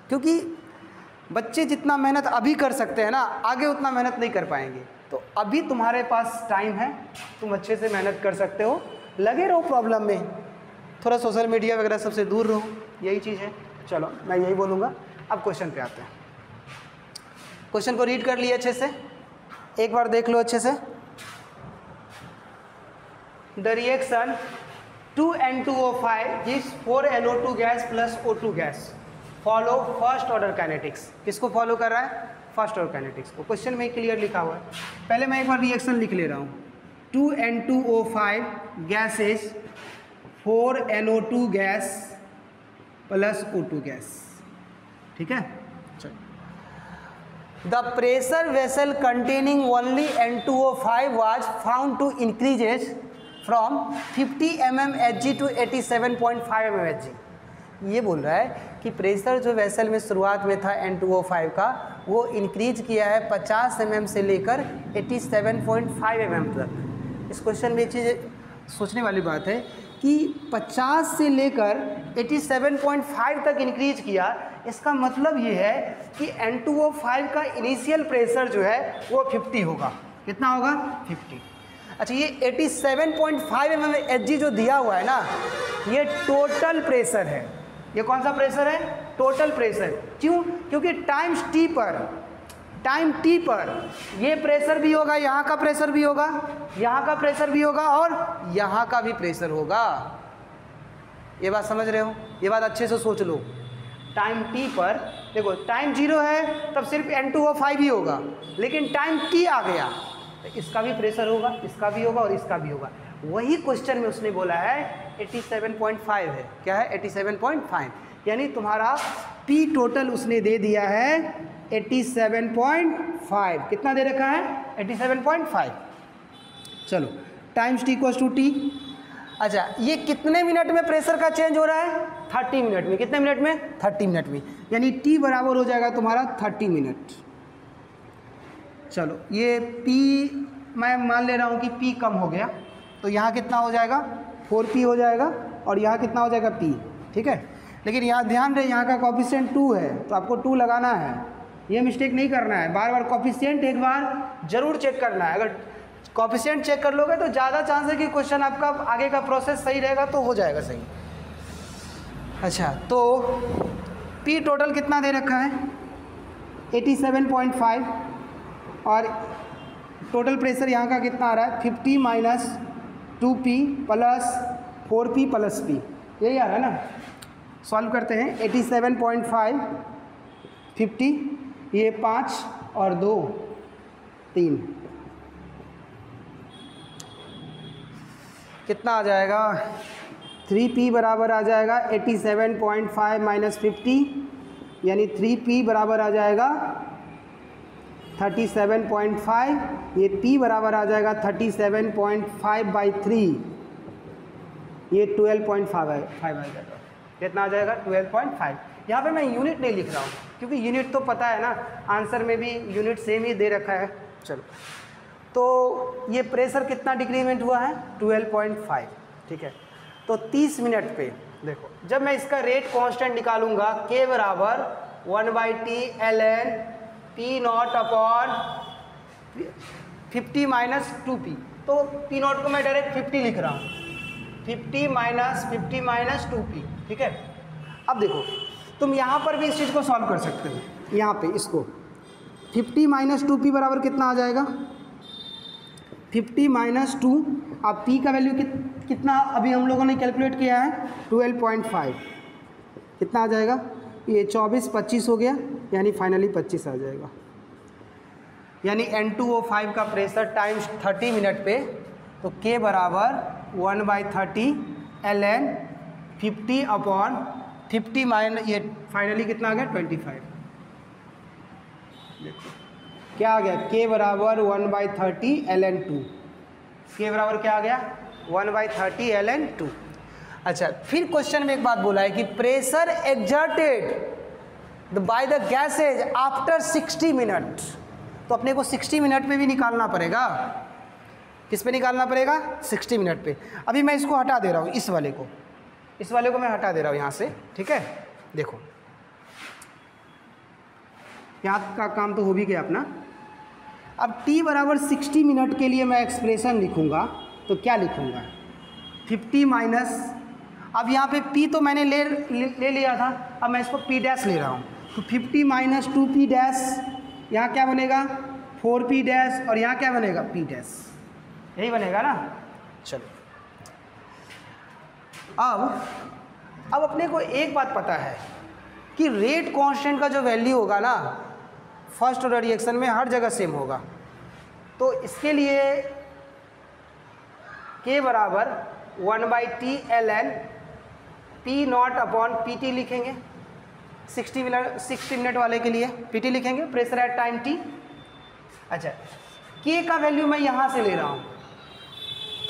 क्योंकि बच्चे जितना मेहनत अभी कर सकते हैं ना, आगे उतना मेहनत नहीं कर पाएंगे। तो अभी तुम्हारे पास टाइम है, तुम अच्छे से मेहनत कर सकते हो। लगे रहो प्रॉब्लम में, थोड़ा सोशल मीडिया वगैरह सबसे दूर रहो, यही चीज़ है। चलो मैं यही बोलूँगा। अब क्वेश्चन पे आते हैं। क्वेश्चन को रीड कर लिए अच्छे से, एक बार देख लो अच्छे से। The reaction 2N2O5 is 4NO2 gas plus O2 gas follow first order kinetics. किसको फॉलो कर रहा है? फर्स्ट ऑर्डर काइनेटिक्स को। क्वेश्चन में क्लियर लिखा हुआ है। पहले मैं एक बार रिएक्शन लिख ले रहा हूँ। 2N2O5 gas is 4NO2 gas plus O2 gas, ठीक है। The pressure vessel containing only N2O5 was found to increase from 50 mmHg to 87.5 mmHg। ये बोल रहा है कि प्रेशर जो वेसल में शुरुआत में था N2O5 का, वो इंक्रीज किया है 50 mm से लेकर 87.5 mm तक। इस क्वेश्चन में एक चीज़ सोचने वाली बात है कि 50 से लेकर 87.5 तक इंक्रीज किया। इसका मतलब ये है कि N2O5 का इनिशियल प्रेशर जो है वो 50 होगा। कितना होगा? 50। अच्छा, ये 87.5 mmHg जो दिया हुआ है ना, ये टोटल प्रेशर है। ये कौन सा प्रेशर है? Total pressure. क्यों? क्योंकि टाइम टी पर ये प्रेशर भी होगा, यहाँ का प्रेशर भी होगा, यहाँ का प्रेशर भी होगा और यहाँ का भी प्रेशर होगा। ये बात समझ रहे हो? ये बात अच्छे से सोच लो। टाइम टी पर देखो, टाइम 0 है तब सिर्फ N2O5 ही होगा, लेकिन टाइम टी आ गया तो इसका भी प्रेशर होगा, इसका भी होगा और इसका भी होगा। वही क्वेश्चन में उसने बोला है 87.5 है। क्या है? 87.5। यानी तुम्हारा P टोटल उसने दे दिया है 87.5। कितना दे रखा है? 87.5। चलो, times T equals to T। अच्छा, ये कितने मिनट में प्रेशर का चेंज हो रहा है? 30 मिनट में। कितने मिनट में? 30 मिनट में। यानी T बराबर हो जाएगा तुम्हारा 30 मिनट। चलो ये P मैं मान ले रहा हूँ कि P कम हो गया, तो यहाँ कितना हो जाएगा? 4P हो जाएगा, और यहाँ कितना हो जाएगा? P। ठीक है, लेकिन यहाँ ध्यान रहे यहाँ का कोफिशिएंट 2 है, तो आपको 2 लगाना है, ये मिस्टेक नहीं करना है। बार बार कोफिशिएंट एक बार ज़रूर चेक करना है। अगर कोफिशिएंट चेक कर लोगे तो ज़्यादा चांस है कि क्वेश्चन आपका आगे का प्रोसेस सही रहेगा, तो हो जाएगा सही। अच्छा, तो P टोटल कितना दे रखा है? 87.5, और टोटल प्रेशर यहाँ का कितना आ रहा है? 50 minus 2P plus 4P plus P, यही आ रहा है ना। सॉल्व करते हैं। 87.5 50, ये 5 और 2 3, कितना आ जाएगा? 3P बराबर आ जाएगा 87.5 माइनस 50, यानी 3P बराबर आ जाएगा 37.5, ये P बराबर आ जाएगा 37.5 बाई 3, ये 12.5 आ जाएगा। कितना आ जाएगा? 12.5। यहाँ पे मैं यूनिट नहीं लिख रहा हूँ क्योंकि यूनिट तो पता है ना, आंसर में भी यूनिट सेम ही दे रखा है। चलो, तो ये प्रेशर कितना डिक्रीमेंट हुआ है? 12.5। ठीक है, तो 30 मिनट पे देखो, जब मैं इसका रेट कांस्टेंट निकालूंगा, K बराबर 1/T ln P not upon 50 minus 2P, तो P नॉट को मैं डायरेक्ट 50 लिख रहा हूँ, 50 माइनस 2P। ठीक है, अब देखो तुम यहाँ पर भी इस चीज़ को सॉल्व कर सकते हो। यहाँ पे इसको 50 माइनस 2P बराबर कितना आ जाएगा? 50 माइनस 2, अब P का वैल्यू कितना अभी हम लोगों ने कैलकुलेट किया है? 12.5। कितना आ जाएगा? ये 24 25 हो गया, यानी फाइनली 25 आ जाएगा। यानी N2O5 का प्रेशर टाइम्स 30 मिनट पे, तो K बराबर 1/30 ln 50 अपॉन 50 माइनस ये फाइनली कितना आ गया? 25। देखो क्या आ गया? K बराबर 1/30 ln 2। K बराबर क्या आ गया? 1/30 ln 2। अच्छा, फिर क्वेश्चन में एक बात बोला है कि pressure exerted by the gases after 60 minute, तो अपने को 60 मिनट पे भी निकालना पड़ेगा। किस पे निकालना पड़ेगा? 60 मिनट पे। अभी मैं इसको हटा दे रहा हूँ, इस वाले को मैं हटा दे रहा हूँ यहाँ से। ठीक है, देखो यहाँ का काम तो हो भी गया अपना। अब T बराबर 60 मिनट के लिए मैं एक्सप्रेशन लिखूँगा, तो क्या लिखूँगा? 50 माइनस, अब यहाँ पे P तो मैंने ले लिया था, अब मैं इसको P डैश ले रहा हूँ, तो 50 माइनस 2P डैश, यहाँ क्या बनेगा? 4P डैश, और यहाँ क्या बनेगा? P डैश, यही बनेगा ना। चलो, अब अपने को एक बात पता है कि रेट कांस्टेंट का जो वैल्यू होगा ना, फर्स्ट ऑर्डर रिएक्शन में हर जगह सेम होगा, तो इसके लिए K बराबर 1/T ln P not upon PT लिखेंगे। 60 मिनट वाले के लिए PT लिखेंगे, प्रेशर एट टाइम T। अच्छा, K का वैल्यू मैं यहाँ से ले रहा हूँ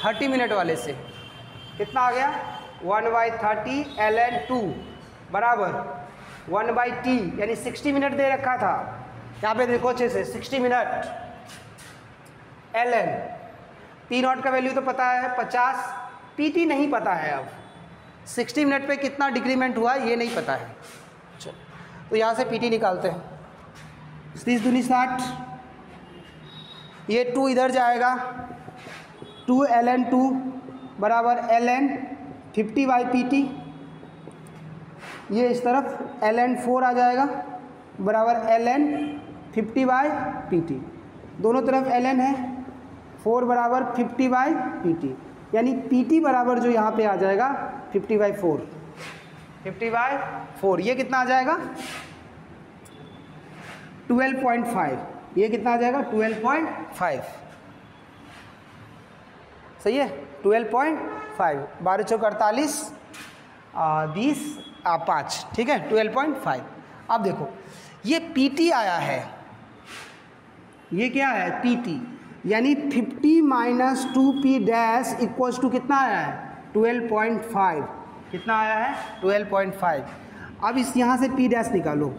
30 मिनट वाले से, कितना आ गया? 1/30 ln 2 बराबर 1/T, यानी 60 मिनट दे रखा था। यहाँ पे देखो अच्छे से, 60 मिनट ln P नॉट का वैल्यू तो पता है 50, PT नहीं पता है। अब 60 मिनट पे कितना डिक्रीमेंट हुआ ये नहीं पता है। चलो, तो यहाँ से PT निकालते हैं। 30 दूनी 60, ये 2 इधर जाएगा, 2 ln 2 बराबर ln 50/PT, ये इस तरफ ln 4 आ जाएगा बराबर ln 50/PT, दोनों तरफ ln है, 4 बराबर 50/PT, यानी PT बराबर जो यहाँ पे आ जाएगा 50/4, 50/4। ये कितना आ जाएगा? 12.5। ये कितना आ जाएगा? 12.5। सही है, 12.5। 12 चौक 48, 20 5, ठीक है, 12.5। अब देखो ये PT आया है, ये क्या है? PT, यानी 50 minus 2P dash equals to कितना आया है? 12.5 कितना आया है 12.5। अब इस यहाँ से P डैश निकालो,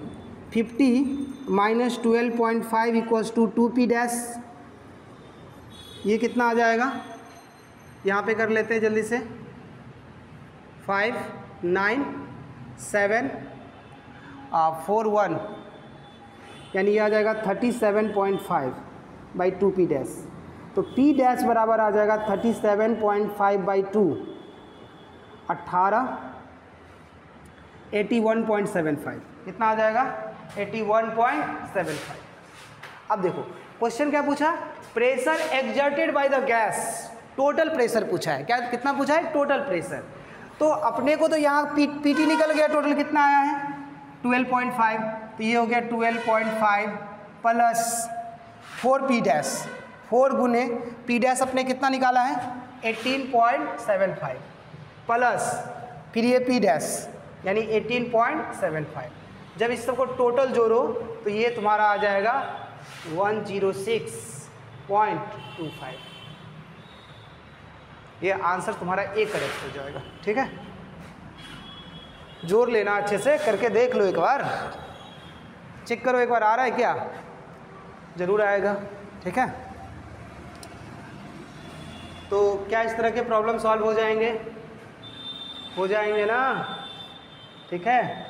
50 minus 12.5 equals to 2P dash, ये कितना आ जाएगा, यहाँ पे कर लेते हैं जल्दी से, 5 9 7 4 1, यानी ये आ जाएगा 37.5 बाई 2P डैश। तो P डैश बराबर आ जाएगा 37.5 बाई 2, 18 81.75, कितना आ जाएगा 81.75। अब देखो क्वेश्चन क्या पूछा, pressure exerted by the gas, total pressure पूछा है, क्या कितना पूछा है, टोटल प्रेशर। तो अपने को तो यहाँ पीटी निकल गया, टोटल कितना आया है 12.5, तो ये हो गया 12.5 प्लस 4P डैश, 4 गुने P डैश अपने कितना निकाला है 18.75 प्लस फिर ये P डैश यानी 18.75। जब इस सबको टोटल जोड़ो तो ये तुम्हारा आ जाएगा 106.25। ये आंसर तुम्हारा ए करेक्ट हो जाएगा। ठीक है, जोड़ लेना अच्छे से, करके देख लो एक बार, चेक करो एक बार आ रहा है क्या, जरूर आएगा। ठीक है, तो क्या इस तरह के प्रॉब्लम सॉल्व हो जाएंगे, हो जाएंगे ना। ठीक है,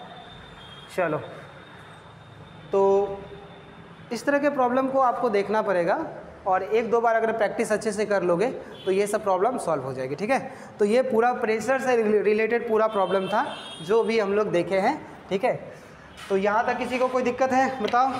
चलो, तो इस तरह के प्रॉब्लम को आपको देखना पड़ेगा और एक दो बार अगर प्रैक्टिस अच्छे से कर लोगे तो ये सब प्रॉब्लम सॉल्व हो जाएगी। ठीक है, तो ये पूरा प्रेशर से रिलेटेड पूरा प्रॉब्लम था जो भी हम लोग देखे हैं। ठीक है, तो यहाँ तक किसी को कोई दिक्कत है बताओ।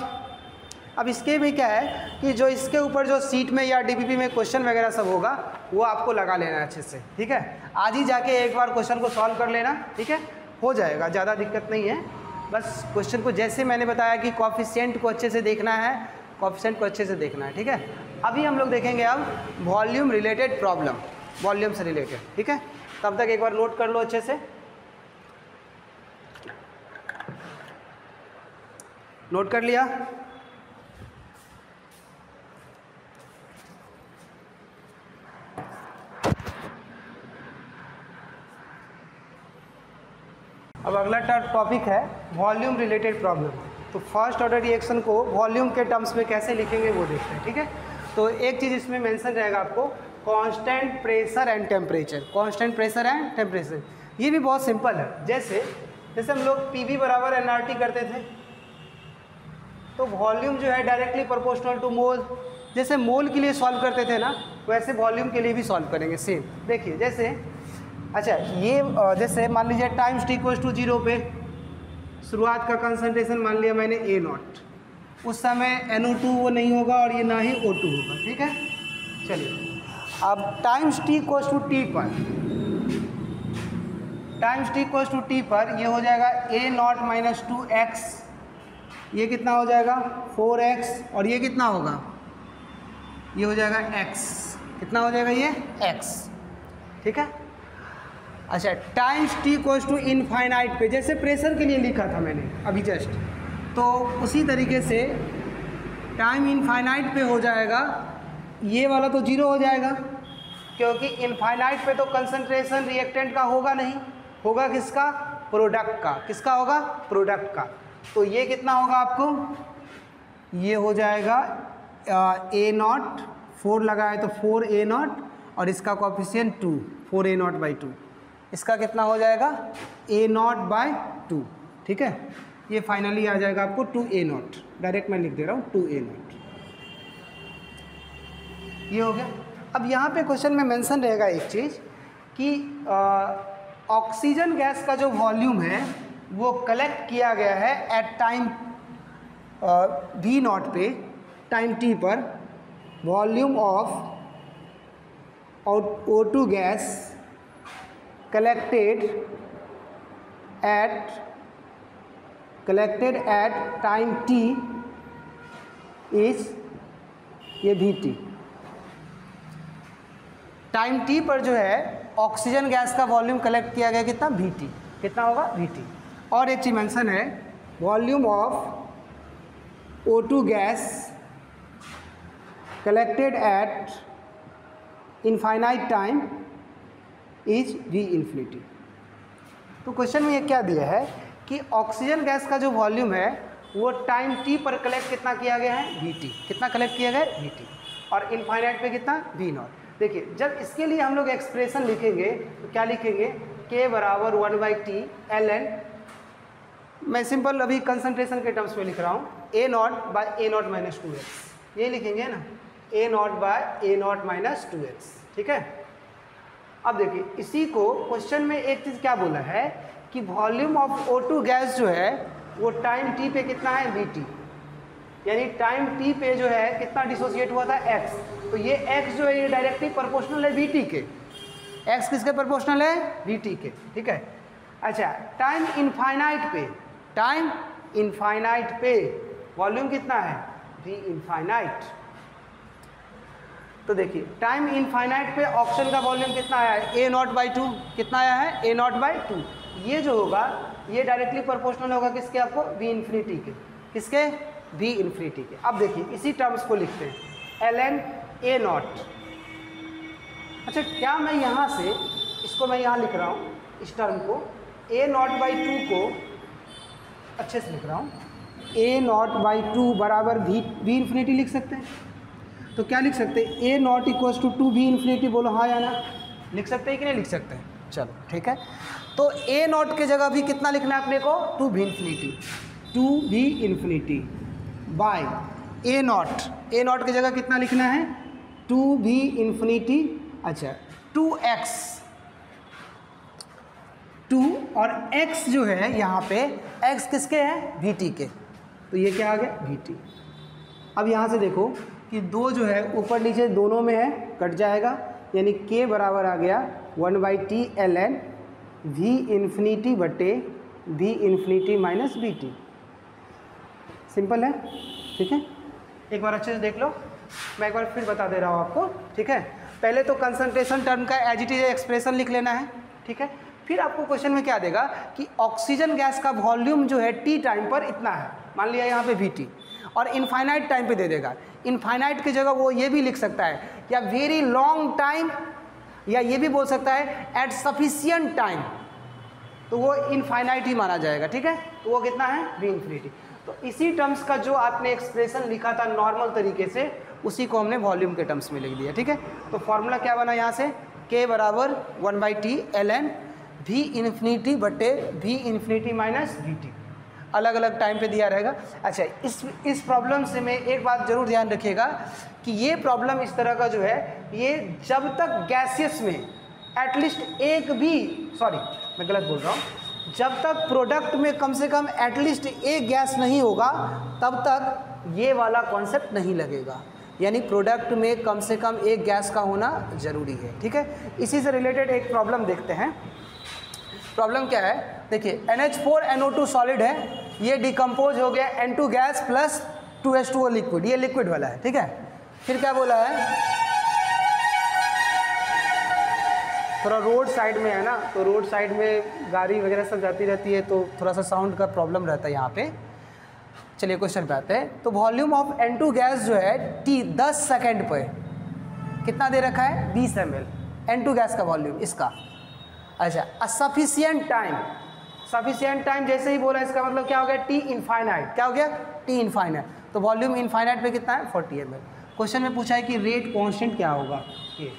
अब इसके भी क्या है कि जो इसके ऊपर जो सीट में या डीपीपी में क्वेश्चन वगैरह सब होगा वो आपको लगा लेना है अच्छे से। ठीक है, आज ही जाके एक बार क्वेश्चन को सॉल्व कर लेना। ठीक है, हो जाएगा, ज़्यादा दिक्कत नहीं है। बस क्वेश्चन को जैसे मैंने बताया कि कोएफिशिएंट को अच्छे से देखना है, कोएफिशिएंट को अच्छे से देखना है। ठीक है, अभी हम लोग देखेंगे अब वॉल्यूम रिलेटेड प्रॉब्लम, वॉल्यूम से रिलेटेड। ठीक है, तब तक एक बार नोट कर लो अच्छे से, नोट कर लिया। अब अगला टॉपिक है वॉल्यूम रिलेटेड प्रॉब्लम। तो फर्स्ट ऑर्डर रिएक्शन को वॉल्यूम के टर्म्स में कैसे लिखेंगे वो देखते हैं। ठीक है, तो एक चीज़ इसमें मेंशन रहेगा आपको, constant pressure and temperature, constant pressure and temperature. ये भी बहुत सिंपल है, जैसे हम लोग पीवी बराबर एनआरटी करते थे तो वॉल्यूम जो है डायरेक्टली प्रोपोर्शनल टू मोल, जैसे मोल के लिए सॉल्व करते थे ना वैसे वॉल्यूम के लिए भी सॉल्व करेंगे सेम। देखिए जैसे, अच्छा ये जैसे मान लीजिए टाइम्स टी इक्वल्स टू 0 पे शुरुआत का कंसंट्रेशन मान लिया मैंने A0, उस समय NO2 वो नहीं होगा और ये ना ही O2 होगा। ठीक है, चलिए अब times t equals to t पर, times t equals to t पर ये हो जाएगा A0 माइनस 2x, ये कितना हो जाएगा 4x, और ये कितना होगा, ये हो जाएगा x, कितना हो जाएगा ये x। ठीक है, अच्छा times t equals to infinite पे, जैसे प्रेशर के लिए लिखा था मैंने अभी जस्ट, तो उसी तरीके से टाइम इनफाइनाइट पे हो जाएगा, ये वाला तो 0 हो जाएगा क्योंकि इनफाइनाइट पे तो कंसंट्रेशन रिएक्टेंट का होगा नहीं, होगा किसका, प्रोडक्ट का। किसका होगा, प्रोडक्ट का। तो ये कितना होगा आपको, ये हो जाएगा A0, 4 लगाए तो 4A0 और इसका कोएफिशिएंट 2, 4A0/2, इसका कितना हो जाएगा A0/2। ठीक है, ये फाइनली आ जाएगा आपको 2A0, डायरेक्ट मैं लिख दे रहा हूँ 2A0, ये हो गया। अब यहाँ पे क्वेश्चन में मेंशन रहेगा एक चीज़ कि ऑक्सीजन गैस का जो वॉल्यूम है वो कलेक्ट किया गया है एट टाइम V0 पे, टाइम t पर, volume of O2 gas collected at time t is ये VT। टाइम t पर जो है ऑक्सीजन गैस का वॉल्यूम कलेक्ट किया गया कितना, VT, कितना होगा VT। और एक चीज मेंशन है, volume of O2 gas collected at infinite time is V infinity. तो क्वेश्चन में ये क्या दिया है कि ऑक्सीजन गैस का जो वॉल्यूम है वो टाइम t पर कलेक्ट कितना किया गया है, Vt। कितना कलेक्ट किया गया है, Vt। और इनफाइनाइट पे कितना, V0। देखिए जब इसके लिए हम लोग एक्सप्रेशन लिखेंगे तो क्या लिखेंगे, K बराबर 1/T ln, मैं सिंपल अभी कंसंट्रेशन के टर्म्स में लिख रहा हूँ, A0/A0 माइनस 2x, ये लिखेंगे ना, A0/A0 माइनस 2x। ठीक है। अब देखिए इसी को क्वेश्चन में एक चीज़ क्या बोला है कि वॉल्यूम ऑफ O2 गैस जो है वो टाइम t पे कितना है, Vt, यानी टाइम t पे जो है कितना डिसोसिएट हुआ था, x। तो ये x जो है ये डायरेक्टली प्रोपोर्शनल है Vt के, x किसके प्रोपोर्शनल है, Vt के। ठीक है। अच्छा टाइम इनफाइनाइट पे वॉल्यूम कितना है, V इनफाइनाइट। तो देखिए टाइम इनफाइनाइट पे ऑक्सीजन का वॉल्यूम कितना आया है, A0/2। कितना आया है, A0/2। ये जो होगा ये डायरेक्टली प्रोपोर्शनल होगा किसके, आपको V इन्फिनिटी के, किसके, V इन्फिनिटी के। अब देखिए इसी टर्म्स को लिखते हैं ln A0। अच्छा क्या मैं यहाँ से इसको मैं यहाँ लिख रहा हूँ, इस टर्म को A0/2 को अच्छे से लिख रहा हूँ, A0/2 बराबर V इन्फिनिटी लिख सकते हैं। तो क्या लिख सकते हैं, A0 equals to 2V infinity, बोलो हाँ या ना, लिख सकते हैं कि नहीं लिख सकते हैं। चलो ठीक है। तो A0 के जगह भी कितना लिखना है अपने को, 2V इन्फिनिटी बाय A0 की जगह कितना लिखना है, 2V इन्फिनिटी। अच्छा 2x, 2 और x जो है यहाँ पे x किसके हैं, Vt के। तो ये क्या आ गया, Vt। अब यहाँ से देखो कि 2 जो है ऊपर नीचे दोनों में है, कट जाएगा, यानी k बराबर आ गया 1/T ln V इन्फिनिटी बटे V infinity minus Vt। Simple है। ठीक है, एक बार अच्छे से देख लो, मैं एक बार फिर बता दे रहा हूँ आपको। ठीक है, पहले तो कंसंट्रेशन टर्म का एज इट इज एक्सप्रेशन लिख लेना है। ठीक है, फिर आपको क्वेश्चन में क्या देगा कि ऑक्सीजन गैस का वॉल्यूम जो है t टाइम पर इतना है, मान लिया यहाँ पे Vt, और इनफाइनाइट टाइम पे दे देगा। इनफाइनाइट की जगह वो ये भी लिख सकता है, या वेरी लॉन्ग टाइम, या ये भी बोल सकता है एट सफिशियंट टाइम, तो वो इनफाइनाइट ही माना जाएगा। ठीक है, तो वो कितना है, V इन्फिनिटी। तो इसी टर्म्स का जो आपने एक्सप्रेशन लिखा था नॉर्मल तरीके से, उसी को हमने वॉल्यूम के टर्म्स में लिख दिया। ठीक है, तो फॉर्मूला क्या बना यहाँ से, K बराबर 1/T ln V इन्फिनिटी बटे V इन्फिनिटी माइनस Vt, अलग अलग टाइम पे दिया रहेगा। अच्छा इस प्रॉब्लम से में एक बात जरूर ध्यान रखिएगा कि ये प्रॉब्लम इस तरह का जो है, ये जब तक गैसियस में एटलीस्ट एक भी, सॉरी मैं गलत बोल रहा हूँ, जब तक प्रोडक्ट में कम से कम एटलीस्ट एक गैस नहीं होगा तब तक ये वाला कॉन्सेप्ट नहीं लगेगा, यानी प्रोडक्ट में कम से कम एक गैस का होना ज़रूरी है। ठीक है, इसी से रिलेटेड एक प्रॉब्लम देखते हैं। प्रॉब्लम क्या है, देखिए NH4NO2 सॉलिड है, ये डिकम्पोज हो गया N2 gas plus 2H2O liquid, ये लिक्विड वाला है। ठीक है, फिर क्या बोला है, थोड़ा रोड साइड में है ना, तो रोड साइड में गाड़ी वगैरह सब जाती रहती है, तो थोड़ा सा साउंड का प्रॉब्लम रहता है यहाँ पे। चलिए क्वेश्चन पे आते हैं। तो वॉल्यूम ऑफ N2 गैस जो है T 10 सेकेंड पे कितना दे रखा है, 20 ml N2 गैस का वॉल्यूम इसका। अच्छा सफिशियंट टाइम जैसे ही बोला, इसका मतलब क्या हो गया, T इनफाइनाइट, क्या हो गया, T इनफाइनाइट। तो वॉल्यूम इनफाइनाइट पे कितना है, 40 ml। क्वेश्चन में पूछा है कि रेट कांस्टेंट क्या होगा। ये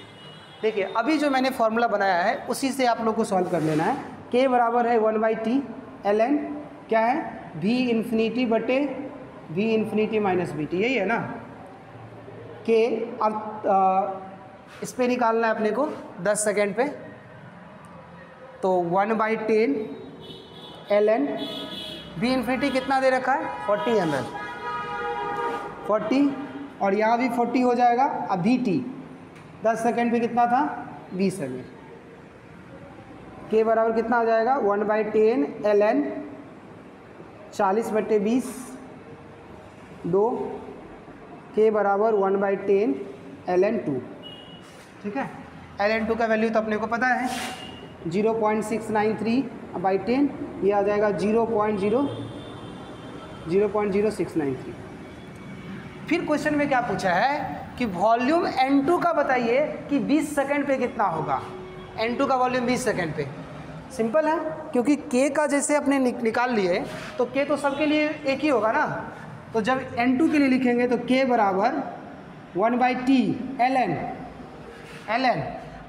देखिए अभी जो मैंने फॉर्मूला बनाया है उसी से आप लोग को सॉल्व कर लेना है। K बराबर है 1/T ln क्या है, V इन्फिनिटी बटे V इन्फिनिटी माइनस Vt, यही है ना। K अब इस पर निकालना है अपने को 10 सेकेंड पे, तो 1/10 ln V इन्फिनिटी कितना दे रखा है, 40 ml, 40, और यहाँ भी 40 हो जाएगा। अब Vt 10 सेकेंड पे कितना था, 20 ml। K बराबर कितना आ जाएगा, 1/10 ln 40/20 2, K बराबर 1/10 ln 2। ठीक है, ln 2 का वैल्यू तो अपने को पता है 0.693/10, ये आ जाएगा 0.0693। फिर क्वेश्चन में क्या पूछा है कि वॉल्यूम N2 का बताइए कि 20 सेकेंड पे कितना होगा। N2 का वॉल्यूम 20 सेकेंड पे। सिंपल है, क्योंकि K का जैसे अपने निकाल लिए तो K तो सबके लिए एक ही होगा ना। तो जब N2 के लिए लिखेंगे तो K बराबर 1/T ln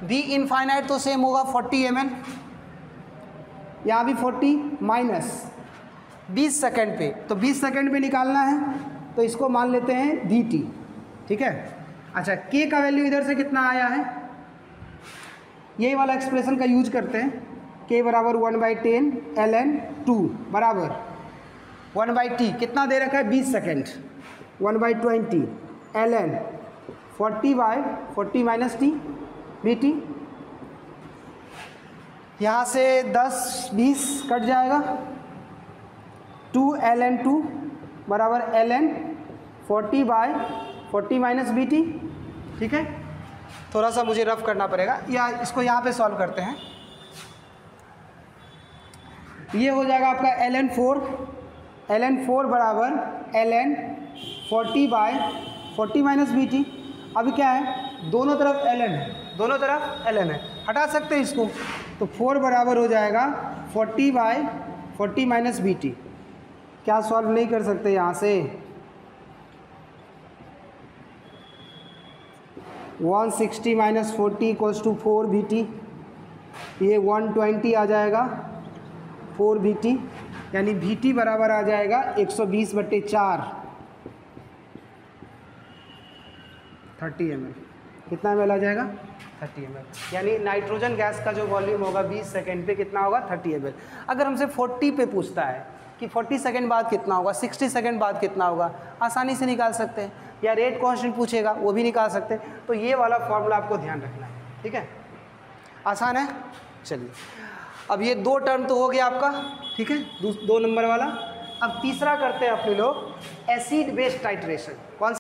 V इनफाइनाइट तो सेम होगा 40 ml, यहाँ भी 40 माइनस 20 सेकेंड पे, तो 20 सेकेंड पे निकालना है तो इसको मान लेते हैं VT, ठीक है। अच्छा, K का वैल्यू इधर से कितना आया है, यही वाला एक्सप्रेशन का यूज करते हैं। K बराबर 1/10 ln 2 बराबर 1/T कितना दे रखा है 20 second, 1/20 ln 40/40 minus T VT। यहाँ से 10-20 कट जाएगा, 2 ln 2 बराबर ln 40/40 माइनस VT, ठीक है। थोड़ा सा मुझे रफ करना पड़ेगा, या इसको यहाँ पे सॉल्व करते हैं। ये हो जाएगा आपका ln 4 बराबर ln 40/40 माइनस VT। अभी क्या है, दोनों तरफ ln है, दोनों तरफ ln है, हटा सकते हैं इसको, तो 4 बराबर हो जाएगा 40/40 माइनस VT। क्या सॉल्व नहीं कर सकते यहाँ से, 160 माइनस 40 इक्वल्स टू 4 VT, ये 120 आ जाएगा 4 VT, यानी VT बराबर आ जाएगा 120/4 30 ml। कितना ml आ जाएगा 30 ml, यानी नाइट्रोजन गैस का जो वॉल्यूम होगा 20 सेकेंड पे कितना होगा 30 ml। अगर हमसे 40 पे पूछता है कि 40 सेकेंड बाद कितना होगा, 60 सेकेंड बाद कितना होगा, आसानी से निकाल सकते हैं, या रेट कांस्टेंट पूछेगा वो भी निकाल सकते हैं। तो ये वाला फॉर्मूला आपको ध्यान रखना है, ठीक है, आसान है। चलिए, अब ये 2 टर्म तो हो गया आपका, ठीक है, 2 नंबर वाला। अब तीसरा करते हैं अपने लोग एसिड बेस टाइट्रेशन। कौन